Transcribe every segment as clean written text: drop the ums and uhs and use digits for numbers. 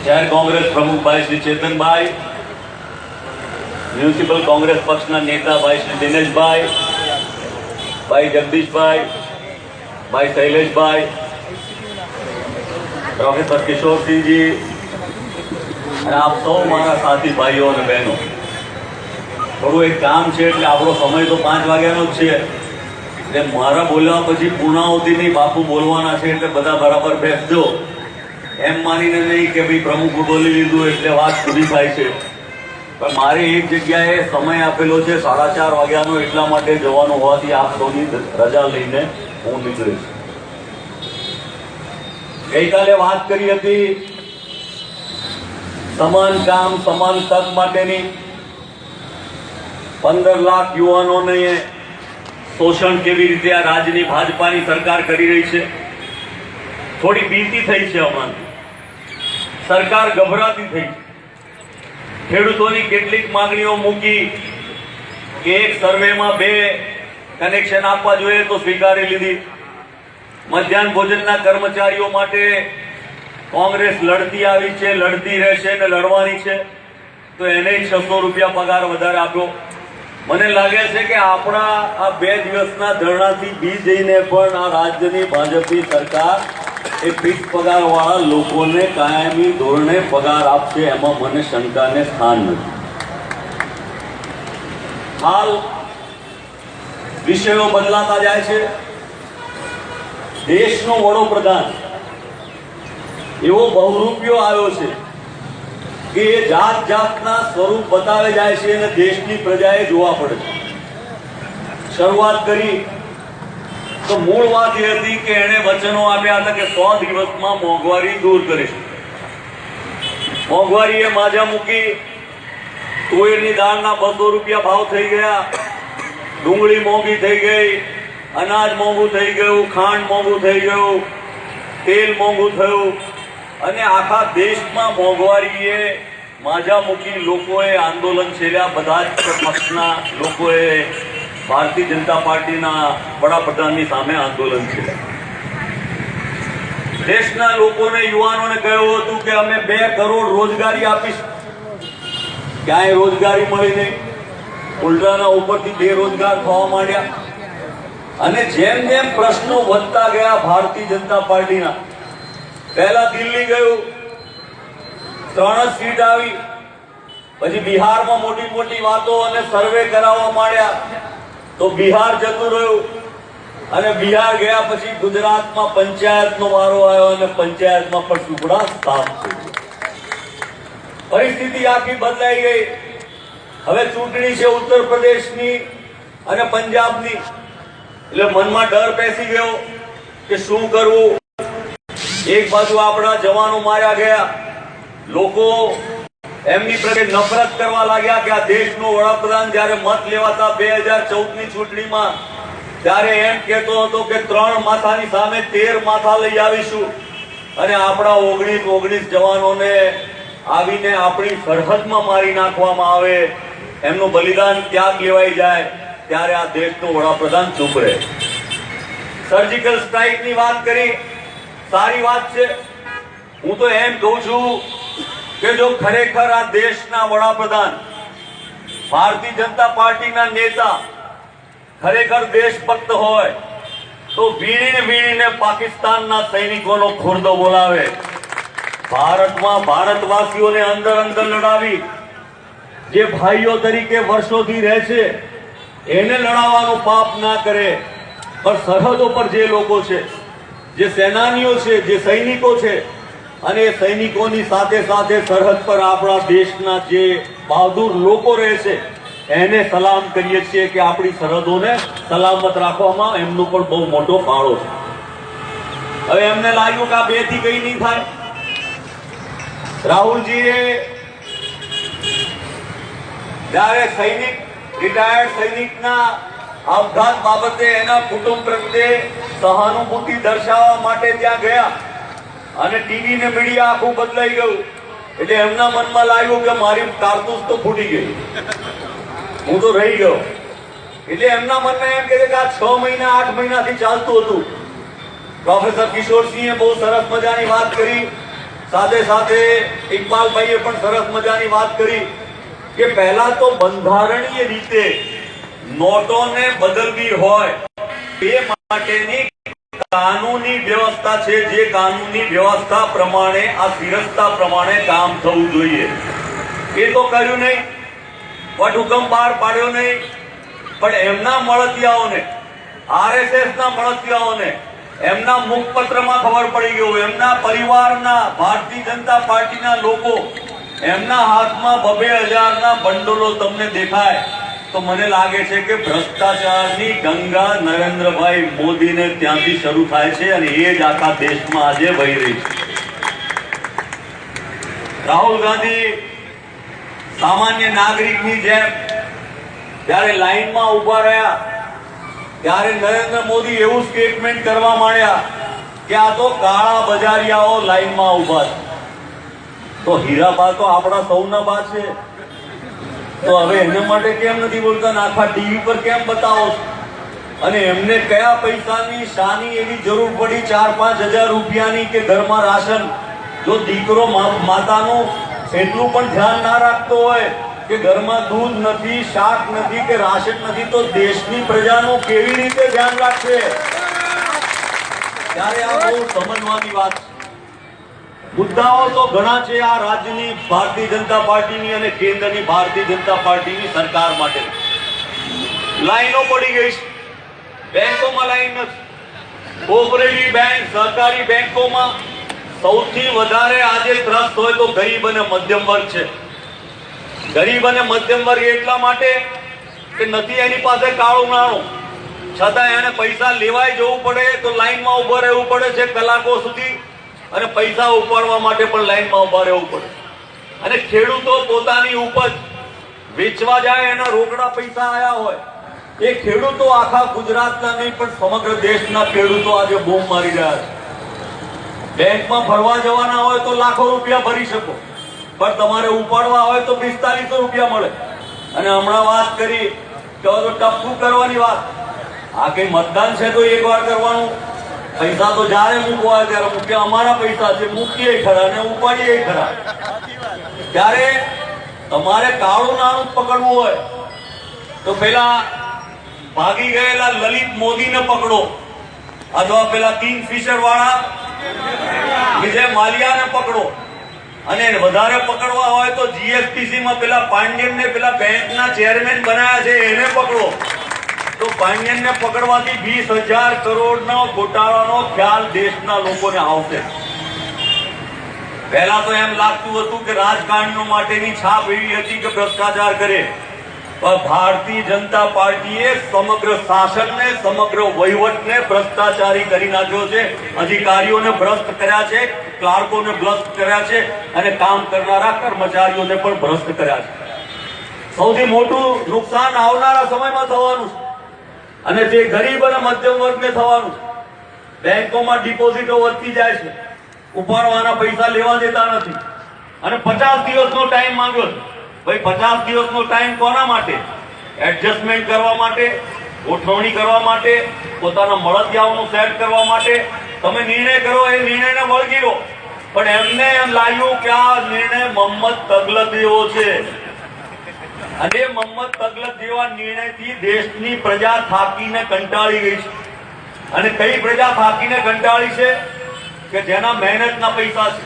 શહેર કોંગ્રેસ પ્રમુખ ભાઈ શ્રી ચેતનભાઈ, મ્યુનિસિપલ કોંગ્રેસ પક્ષના નેતા ભાઈ શ્રી દિનેશભાઈ, ભાઈ જગદીશભાઈ, ભાઈ શૈલેષભાઈ, પ્રોફેસર કિશોરસિંહજી અને આપ સૌ મારા સાથી ભાઈઓ અને બહેનો, થોડું એક કામ છે એટલે આપણો સમય તો 5 વાગ્યાનો જ છે, એટલે મારા બોલવા પછી પૂર્ણાહુતિની બાપુ બોલવાના છે એટલે બધા બરાબર બેસજો, એમ માનીને નહીં કે ભાઈ પ્રમુખ બોલી લીધું એટલે વાત પૂરી થાય છે. પણ મારે એક જગ્યાએ સમય આપેલો છે 4:30 વાગ્યાનો, એટલા માટે જવાનું હોવાથી આપ સૌની રજા લઈને હું નીકળીશ. ગઈકાલે વાત કરી હતી સમાન કામ સમાન તક માટેની. 15 લાખ યુવાનોને શોષણ કેવી રીતે આ રાજ્યની ભાજપાની સરકાર કરી રહી છે. થોડી ભીતિ થઈ છે હમણાં, સરકાર ગભરાતી થઈ છે. ખેડૂતોની કેટલીક માંગણીઓ મૂકી કે એક સર્વેમાં 2 કનેક્શન આપવા જોઈએ તો સ્વીકારી લીધી. મધ્યાહન ભોજનના કર્મચારીઓ માટે કોંગ્રેસ લડતી આવી છે, લડતી રહેશે અને લડવાની છે, તો એને 600 રૂપિયા પગાર વધારે આપ્યો. મને લાગે છે કે આપણા આ 2 દિવસના ધરણાથી બી જઈને પણ આ રાજ્યની ભાજપની સરકાર એ ફિક્સ પગારવાળા લોકોને કાયમી ધોરણે પગાર આપશે, એમાં મને શંકાને સ્થાન નથી. હાલ વિષયો બદલાતા જાય છે. દેશનો વડોપ્રધાન એવો બહુરૂપિયો આવ્યો છે કે એ જાત જાતના સ્વરૂપ બતાવે જાય છે અને દેશની પ્રજાએ જોવા પડે છે. શરૂઆત કરી તો મૂળ વાત એ હતી કે એણે વચનો આપ્યા હતા કે 100 દિવસમાં મોંઘવારી દૂર કરીશું. મોંઘવારીએ માજા મૂકી. તુવેરની દાળના 200 રૂપિયા ભાવ થઈ ગયા, ડુંગળી મોંઘી થઈ ગઈ, અનાજ મોંઘું થઈ ગયું, ખાંડ મોંઘું થઈ ગયું, તેલ મોંઘું થયું અને આખા દેશમાં મોંઘવારીએ માજા મૂકી. લોકોએ આંદોલન છેલ્યા. બધા જ પક્ષના લોકોએ ભારતીય જનતા પાર્ટીના વડાપ્રધાનની સામે આંદોલન છેલ્યા. દેશના લોકોને, યુવાનોને કહ્યું હતું કે અમે 2 કરોડ રોજગારી આપીશું. ક્યાંય રોજગારી મળી નહીં. ઉલટાના ઉપરથી બેરોજગાર થવા માંડ્યા. અને જેમ જેમ પ્રશ્નો વધતા ગયા ભારતીય જનતા પાર્ટીના, પહેલા દિલ્હી ગયું, 3 જ સીટ આવી. પછી બિહારમાં મોટી મોટી વાતો અને સર્વે કરાવવા માંડ્યા તો બિહાર જતું રહ્યું. અને બિહાર ગયા પછી ગુજરાતમાં પંચાયતનો વારો આવ્યો અને પંચાયતમાં પણ ટુકડા સાફ થઈ ગયા. પરિસ્થિતિ આખી બદલાઈ ગઈ. હવે ચૂંટણી છે ઉત્તર પ્રદેશની અને પંજાબની, એટલે મનમાં ડર બેસી ગયો કે શું કરવું. એક બાજુ આપણા જવાનો માર્યા ગયા, લોકો એમની પ્રત્યે નફરત કરવા લાગ્યા કે આ દેશનો વડાપ્રધાન જ્યારે મત લેવાતા 2014ની ચૂંટણીમાં ત્યારે એમ કહેતો હતો કે 3 માથાની સામે 13 માથા લઈ આવીશું અને આપણા 19 જવાનોને આવીને આપણી સરહદમાં મારી નાખવામાં આવે, એમનું બલિદાન ત્યાગ લેવાઈ જાય, ત્યારે આ દેશનો વડાપ્રધાન ચૂપ રહે. સર્જિકલ સ્ટ્રાઇકની વાત કરી, સારી વાત છે. હું તો એમ કહું છું કે જો ખરેખર આ દેશના વડાપ્રધાન, ભારતીય જનતા પાર્ટીના નેતા ખરેખર દેશભક્ત હોય તો વીણીને પાકિસ્તાનના સૈનિકોનો ખુરદો બોલાવે. ભારતમાં ભારતવાસીઓને અંદર લડાવી, જે ભાઈઓ તરીકે વર્ષોથી રહે છે એને લડાવવાનું પાપ ના કરે. પણ સરહદો પર જે લોકો છે, જે સેનાનીઓ છે, જે સૈનિકો છે, અને એ સૈનિકોની સાથે સાથે સરહદ પર આપણા દેશના જે બહાદુર લોકો રહે છે એને સલામ કરીએ છીએ કે આપણી સરહદોને સલામત રાખવામાં એમનો પણ બહુ મોટો ફાળો છે. હવે એમને લાગ્યું કે આ 2 થી કઈ નહીં થાય. રાહુલજીએ જ્યારે રિટાયર્ડ સૈનિકના આપઘાત બાબતે એના કુટુંબ પ્રત્યે સહાનુભૂતિ દર્શાવવા માટે ત્યાં ગયા અને ટીવી ને મીડિયા આખું બદલાઈ ગયું. એટલે એમના મનમાં લાગ્યું કે મારી કારતૂસ તો ફૂટી ગઈ, હું તો રહી ગયો. એટલે એમના મનમાં એમ કે આ 6 મહિના 8 મહિનાથી ચાલતું હતું. પ્રોફેસર કિશોરસિંહે બહુ સરસ મજાની વાત કરી સાથે સાથે ઇકબાલભાઈએ પણ સરસ મજાની વાત કરી કે પહેલા તો બંધારણીય રીતે નોટોને બદલવી હોય એ માટેની કાનૂની વ્યવસ્થા છે, જે કાનૂની વ્યવસ્થા પ્રમાણે આ શિરસ્તા પ્રમાણે કામ થવું જોઈએ એ તો કર્યું નહીં, વટહુકમ બહાર પાડ્યો નહીં, પણ એમના મળતિયાઓને, આરએસએસ ના મળતિયાઓને એમના મુખપત્રમાં ખબર પડી ગયું, એમના પરિવારના, ભારતીય જનતા પાર્ટીના લોકો એમના હાથમાં 2,000 ના બંડલો તમને દેખાય તો મને લાગે છે કે ભ્રષ્ટાચારની ગંગા નરેન્દ્રભાઈ મોદીને ત્યાંથી શરૂ થાય છે અને એ જ આખા દેશમાં આજે વહી રહી છે. રાહુલ ગાંધી સામાન્ય નાગરિકની જેમ જ્યારે લાઈનમાં ઉભા રહ્યા ત્યારે નરેન્દ્ર મોદી એવું સ્ટેટમેન્ટ કરવા માંડ્યા કે આ તો કાળા બજારિયાઓ લાઈનમાં ઉભા છે. તો હીરાબા તો આપણા સૌના બા છે, તો હવે એના માટે કેમ નથી બોલતા? આખા ટીવી પર કેમ બતાવો? અને એમને કયા પૈસાની શાની એવી જરૂર પડી 4-5 હજાર રૂપિયાની કે ઘરમાં રાશન? જો દીકરો માતાનું એટલું પણ ધ્યાન ના રાખતો હોય કે ઘરમાં દૂધ નથી, શાક નથી કે રાશન નથી, તો દેશની પ્રજાનું કેવી રીતે ધ્યાન રાખશે? ત્યારે આ બહુ સમજવાની વાત છે. મુદ્દાઓ તો ઘણા છે આ રાજ્યની ભારતીય જનતા પાર્ટીની અને કેન્દ્રની ભારતીય જનતા પાર્ટીની સરકાર માટે. લાઈનો પડી ગઈ છે, બેંકોમાં લાઈન નથી. કોઓપરેટિવ બેંક, સહકારી બેંકોમાં સૌથી વધારે આજે ત્રસ્ત હોય તો ગરીબ અને મધ્યમ વર્ગ છે. ગરીબ અને મધ્યમ વર્ગ એટલા માટે કે નથી એની પાસે કાળું નાણું, છતાં એને પૈસા લેવાય જવું પડે તો લાઈનમાં ઉભા રહેવું પડે છે કલાકો સુધી, અને પૈસા ઉપાડવા માટે પણ લાઈનમાં ઉભા રહેવું પડે. અને ખેડૂતો પોતાની ઉપજ વેચવા જાય, એના રોકડા પૈસા આયા હોય, એ ખેડૂતો આખા ગુજરાતના નહીં પણ સમગ્ર દેશના ખેડૂતો આજે બૂમ મારી રહ્યા છે. બેંકમાં ભરવા જવાના હોય તો લાખો રૂપિયા ભરી શકો, પણ તમારે ઉપાડવા હોય તો 4500 રૂપિયા મળે. અને હમણાં વાત કરી કે તો ટપકું કરવાની વાત, આ કઈ મતદાન છે તો એકવાર કરવાનું, પૈસા તો જ્યારે મૂકવા હોય ત્યારે મૂકે. અમારા પૈસા છે, મૂકીએ ખરા અને ઉપાડીએ ખરા. ત્યારે તમારે કાળું નાણું પકડવું હોય તો પેલા ભાગી ગયેલા લલિત મોદીને પકડો, અથવા પેલા કિંગફિશર વાળા વિજય માલ્યાને પકડો, અને વધારે પકડવા હોય તો જીએસટીસી માં પેલા પાંડ્યનને, પેલા બેંકના ચેરમેન બનાયા છે એને પકડો. તો પાંડ્યનને પકડવાથી 20,000 કરોડનો ગોટાળાનો ખ્યાલ દેશના લોકોને આવશે. પહેલા તો એમ લાગતું હતું કે રાજકારણીઓ માટેની છાપ એવી હતી કે ભ્રષ્ટાચાર કરે, પણ ભારતીય જનતા પાર્ટીએ સમગ્ર શાસનને, સમગ્ર વહીવટને ભ્રષ્ટાચારી કરી નાખ્યો છે. અધિકારીઓને ભ્રષ્ટ કર્યા છે, ક્લાર્કોને ભ્રષ્ટ કર્યા છે, અને કામ કરનારા કર્મચારીઓને પણ ભ્રષ્ટ કર્યા છે. સૌથી મોટું નુકસાન આવનારા સમયમાં થવાનું છે, અને તે ગરીબ અને મધ્યમ વર્ગને થવાનું છે. બેંકોમાં ડિપોઝિટો વધતી જાય છે, ઉપાડવાના પૈસા લેવા દેતા નથી, અને 50 દિવસનો ટાઈમ માંગ્યો છે. ભાઈ 50 દિવસનો ટાઈમ કોના માટે? એડજસ્ટમેન્ટ કરવા માટે, ગોઠવણી કરવા માટે, પોતાના મળતિયાઓનું સેટ કરવા માટે. તમે નિર્ણય કરો, એ નિર્ણયને વળગી રહો, પણ એમને એમ લાગ્યું કે આ નિર્ણય મોહમ્મદ તગલક જેવો છે, અને મોહમ્મદ તગલક જેવા નિર્ણયથી દેશની પ્રજા થાકીને કંટાળી ગઈ છે. અને કઈ પ્રજા થાકીને કંટાળી છે? કે જેના મહેનતના પૈસા છે,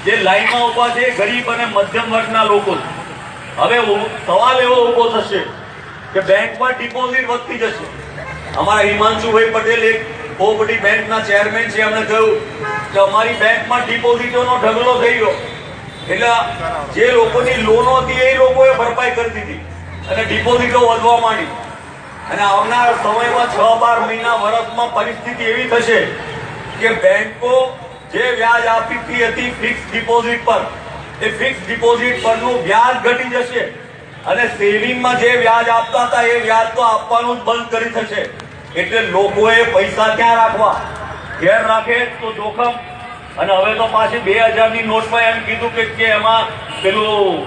જે લાઈનમાં ઉભા છે, ગરીબ અને મધ્યમ વર્ગના લોકો છે. હવે સવાલ એવો ઉભો થશે કે બેંકમાં ડિપોઝિટ વધતી જશે. અમારા હિમાંશુભાઈ પટેલ એક કોઓપરેટિવ બેંકના ચેરમેન છે, એમણે કહ્યું કે અમારી બેંકમાં ડિપોઝિટોનો ઢગલો થઈ ગયો, એટલે જે લોકોની લોનો હતી એ લોકોએ ભરપાઈ કરી દીધી અને ડિપોઝિટો વધવા માંડી. અને આવનારા સમયમાં 6-12 મહિના, વર્ષમાં પરિસ્થિતિ એવી થશે કે બેંકો જે વ્યાજ આપતી હતી ફિક્સ ડિપોઝિટ પર, એ ફિક્સ ડિપોઝિટ પરનું વ્યાજ ઘટી જશે, અને સેવિંગમાં જે વ્યાજ આપતા હતા એ વ્યાજ તો આપવાનું જ બંધ કરી થશે. એટલે લોકોએ પૈસા ક્યાં રાખવા? ઘેર રાખે તો જોખમ. અને હવે તો પાછી 2000 ની નોટમાં એમ કીધું કે એમાં પેલું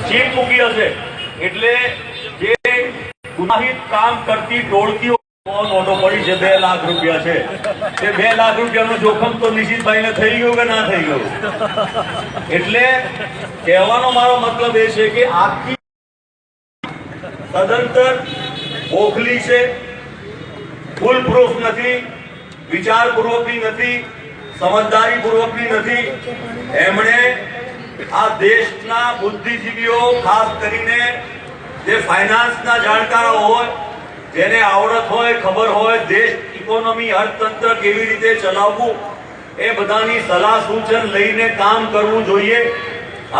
ચીપ મૂકી હશે. એટલે જે ગુનાહિત કામ કરતી ટોળકીઓ નોટો પડી છે 2 લાખ રૂપિયા છે. તે 2 લાખ રૂપિયાનું જોખમ તો નિશિતભાઈને થઈ ગયું કે ના થઈ ગયું? એટલે કહેવાનો મારો મતલબ એ છે કે આખી સદંતર ઓખલી છે, ફૂલ પ્રૂફ નથી, વિચારપૂર્વકની નથી, સમજદારીપૂર્વકની નથી. એમણે આ દેશના બુદ્ધિજીવીઓ, ખાસ કરીને જે ફાઇનાન્સના જાણકારો હોય, જેને આવડત હોય, ખબર હોય, દેશ ઇકોનોમી, અર્થતંત્ર કેવી રીતે ચલાવવું, એ બધાની સલાહ સૂચન લઈને કામ કરવું જોઈએ.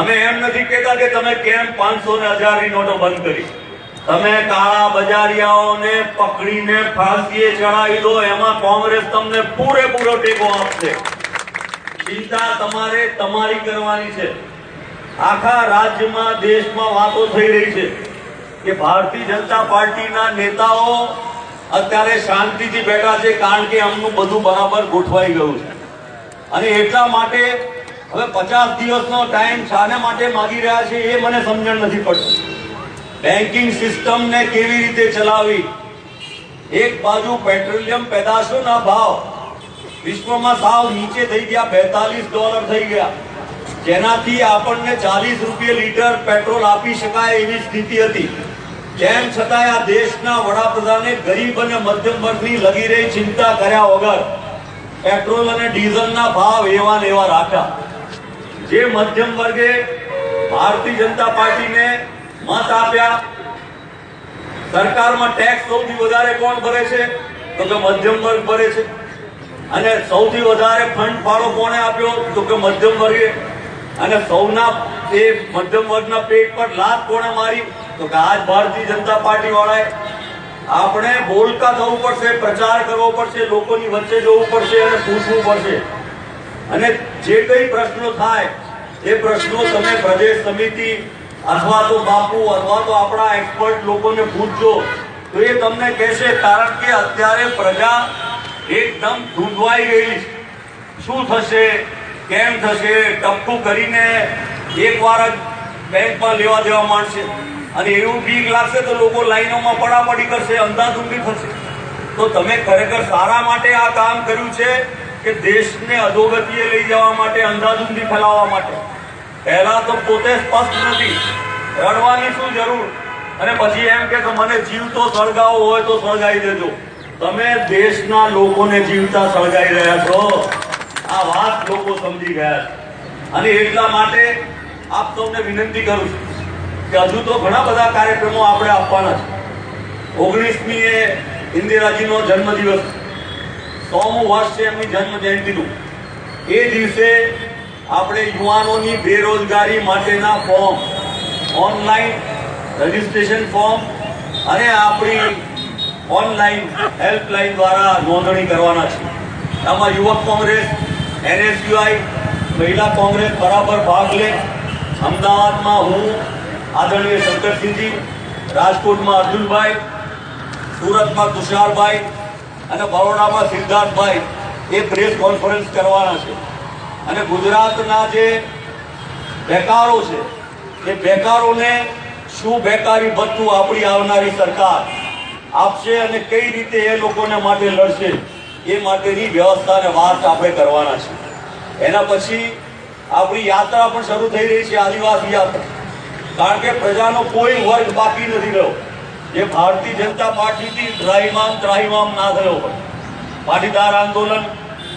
અમે એમ નથી કહેતા કે તમે કેમ 500 ને 1000ની નોટો બંધ કરી. તમે કાળા બજારિયાઓને પકડીને ફાંસીએ ચડાવી દો, એમાં કોંગ્રેસ તમને પૂરેપૂરો ટેકો આપશે. ચિંતા તમારે તમારી કરવાની છે. આખા રાજ્યમાં, દેશમાં વાતો થઈ રહી છે કે ભારતીય જનતા પાર્ટીના નેતાઓ અત્યારે શાંતિથી બેઠા છે, કારણ કે એમનું બધું બરાબર ગોઠવાઈ ગયું છે. અને એટલા માટે હવે 50 દિવસનો ટાઈમ શાને માટે માંગી રહ્યા છે એ મને સમજણ નથી પડતી. બેન્કિંગ સિસ્ટમને કેવી રીતે ચલાવવી? એક બાજુ પેટ્રોલિયમ પેદાશોના ભાવ વિશ્વમાં સાવ નીચે થઈ ગયા, $42 થઈ ગયા, જેનાથી આપણને 40 રૂપિયા લીટર પેટ્રોલ આપી શકાય એવી સ્થિતિ હતી. તેમ છતાંય આ દેશના વડાપ્રધાને ગરીબ અને મધ્યમ વર્ગની લગી રહી ચિંતા કર્યા વગર પેટ્રોલ અને ડીઝલના ભાવ એવા ને એવા રાખ્યા. જે મધ્યમ વર્ગે ભારતીય જનતા પાર્ટીને મત આપ્યા, સરકારમાં ટેક્સ સૌથી વધારે કોણ ભરે છે? તો કે મધ્યમ વર્ગ ભરે છે. અને સૌથી વધારે ફંડ ફાળો કોને આપ્યો? તો કે મધ્યમ વર્ગે. અને સૌના એ મધ્યમ વર્ગના પેટ પર લાત કોણે મારી? તો કે આજ ભારતીય જનતા પાર્ટી વાળાએ. આપણે બોલકા થવું પડશે, પ્રચાર કરવો પડશે, લોકોની વચ્ચે જવું પડશે અને પૂછવું પડશે. અને જે કઈ પ્રશ્નો થાય એ પ્રશ્નો તમે પ્રદેશ સમિતિ અથવા તો બાપુ અથવા તો આપણા એક્સપર્ટ લોકોને પૂછજો તો એ તમને કહેશે. કારણ કે અત્યારે પ્રજા એકદમ ધૂંધવાઈ ગઈ છે. શું થશે, કેમ થશે, ટપકું કરીને એકવાર જ બેંકમાં લેવા દેવા માંડશે અને એવું બીક લાગશે તો લોકો લાઈનોમાં પડાપડી કરશે, અંધાધૂંધી થશે. તો તમે ખરેખર સારા માટે આ કામ કર્યું છે કે દેશને અધોગતિએ લઈ જવા માટે, અંધાધૂંધી ફેલાવવા માટે? પહેલા તો પોતે સ્પષ્ટ નથી, રડવાની શું જરૂર? અને પછી એમ કે મને જીવતો સળગાવો હોય તો સળગાવી દેજો. તમે દેશના લોકોને જીવતા સળગાવી રહ્યા છો. આ વાત લોકો સમજી ગયા છે. અને એટલા માટે આપ સૌને વિનંતી કરું છું કે હજુ તો ઘણા બધા કાર્યક્રમો આપણે આપવાના છે. 19મી એ ઇન્દિરાજીનો જન્મદિવસ, 100મું વર્ષ છે એમની જન્મ જયંતિનું. એ દિવસે આપણે યુવાનોની બેરોજગારી માટેના ફોર્મ, ઓનલાઈન રજીસ્ટ્રેશન ફોર્મ અને આપણી ઓનલાઈન હેલ્પલાઈન દ્વારા નોંધણી કરવાના છે. આમાં યુવક કોંગ્રેસ, NSUI, મહિલા કોંગ્રેસ બરાબર ભાગ લે. અમદાવાદમાં હું, આદરણીય શંકરસિંહજી, રાજકોટમાં અર્જુનભાઈ, સુરતમાં તુષારભાઈ અને બરોડામાં સિદ્ધાર્થભાઈ એ પ્રેસ કોન્ફરન્સ કરવાના છે. અને ગુજરાતના જે બેકારો છે એ બેકારોને શું બેકારી ભથ્થું આપણી આવનારી સરકાર આપશે અને કઈ રીતે એ લોકોને માટે લડશે એ માટેની વ્યવસ્થા અને વાત આપણે કરવાના છે. એના પછી આપણી યાત્રા પણ શરૂ થઈ રહી છે, આદિવાસી યાત્રા. કારણ કે પ્રજાનો કોઈ વર્ગ બાકી નથી રહ્યો જે ભારતીય જનતા પાર્ટીથી ત્રાહિમામ ના થયો હોય. પાટીદાર આંદોલન,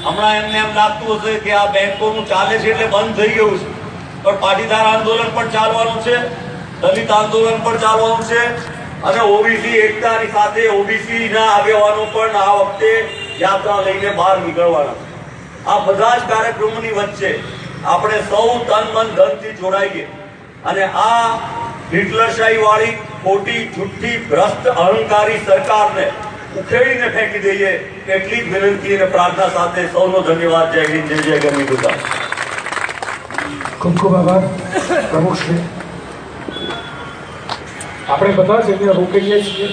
હમણાં એમને એમ લાગતું હશે કે આ બેંકોનું ચાલે છે એટલે બંધ થઈ ગયું છે, પણ પાટીદાર આંદોલન પણ ચાલવાનું છે, દલિત આંદોલન પણ ચાલવાનું છે અને ઓબીસી એકતાની સાથે ઓબીસી ના આગેવાનો પણ આ વખતે યાત્રા લઈને બહાર નીકળવાના. આ બધા જ કાર્યક્રમોની વચ્ચે આપણે સૌ તન મન ધનથી જોડાઈએ અને આ હિટલરશાહી વાળી ખોટી, જુઠ્ઠી, ભ્રષ્ટ, અહંકારી સરકારને ઉખેડીને ફેંકી દઈએ. એટલી જ વિનંતી અને પ્રાર્થના સાથે સૌનો ધન્યવાદ. જય હિન્દ, જય ગરવી ગુજરાત. ખૂબ ખૂબ આભાર પ્રમુખશ્રી. આપણે બધા જ એને રોકીએ છીએ.